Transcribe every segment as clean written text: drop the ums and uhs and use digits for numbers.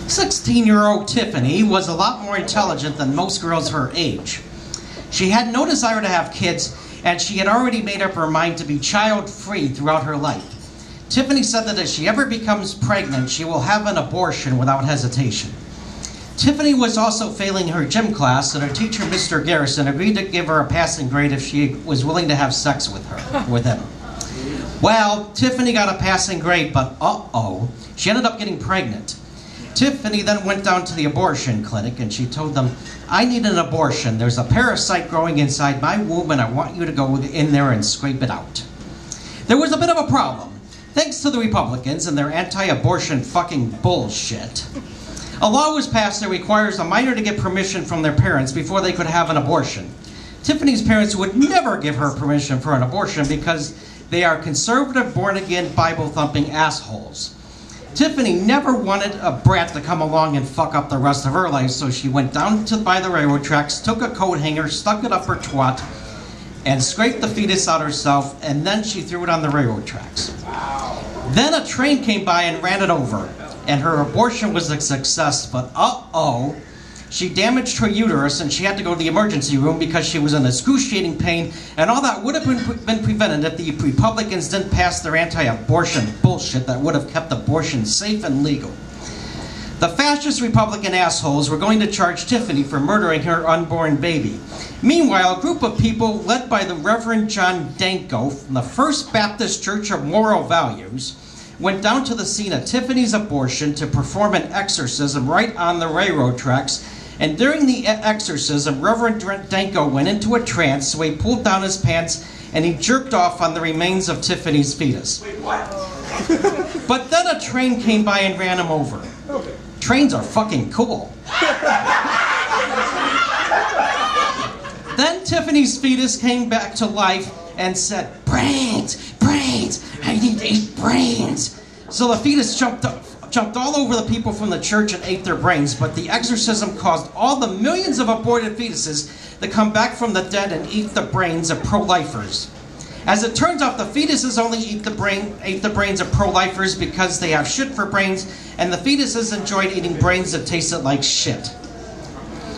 16-year-old Tiffany was a lot more intelligent than most girls her age. She had no desire to have kids, and she had already made up her mind to be child-free throughout her life. Tiffany said that if she ever becomes pregnant, she will have an abortion without hesitation. Tiffany was also failing her gym class, and her teacher, Mr. Garrison, agreed to give her a passing grade if she was willing to have sex with him. Well, Tiffany got a passing grade, but she ended up getting pregnant. Tiffany then went down to the abortion clinic and she told them, "I need an abortion. There's a parasite growing inside my womb and I want you to go in there and scrape it out." There was a bit of a problem. Thanks to the Republicans and their anti-abortion fucking bullshit, a law was passed that requires a minor to get permission from their parents before they could have an abortion. Tiffany's parents would never give her permission for an abortion because they are conservative, born-again, Bible-thumping assholes. Tiffany never wanted a brat to come along and fuck up the rest of her life, so she went down by the railroad tracks, took a coat hanger, stuck it up her twat, and scraped the fetus out herself, and then she threw it on the railroad tracks. Then a train came by and ran it over, and her abortion was a success, but she damaged her uterus and she had to go to the emergency room because she was in excruciating pain, and all that would have been prevented if the Republicans didn't pass their anti-abortion bullshit that would have kept abortion safe and legal. The fascist Republican assholes were going to charge Tiffany for murdering her unborn baby. Meanwhile, a group of people led by the Reverend John Danko from the First Baptist Church of Moral Values went down to the scene of Tiffany's abortion to perform an exorcism right on the railroad tracks. And during the exorcism, Reverend Danko went into a trance, so he pulled down his pants and he jerked off on the remains of Tiffany's fetus. Wait, what? But then a train came by and ran him over. Trains are fucking cool. Then Tiffany's fetus came back to life and said, "Brains, brains, I need to eat brains." So the fetus jumped all over the people from the church and ate their brains, but the exorcism caused all the millions of aborted fetuses to come back from the dead and eat the brains of pro-lifers. As it turns out, the fetuses only ate the brains of pro-lifers because they have shit for brains, and the fetuses enjoyed eating brains that tasted like shit.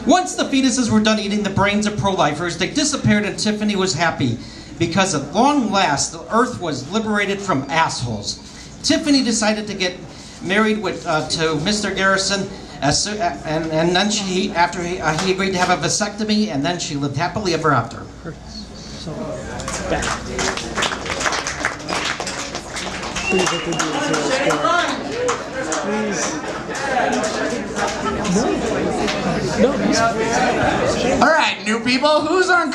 Once the fetuses were done eating the brains of pro-lifers, they disappeared and Tiffany was happy because at long last, the earth was liberated from assholes. Tiffany decided to get married to Mr. Garrison, and then after he agreed to have a vasectomy, and then she lived happily ever after. So back. Please let them do a zero score. Please. No. All right, new people, who's on?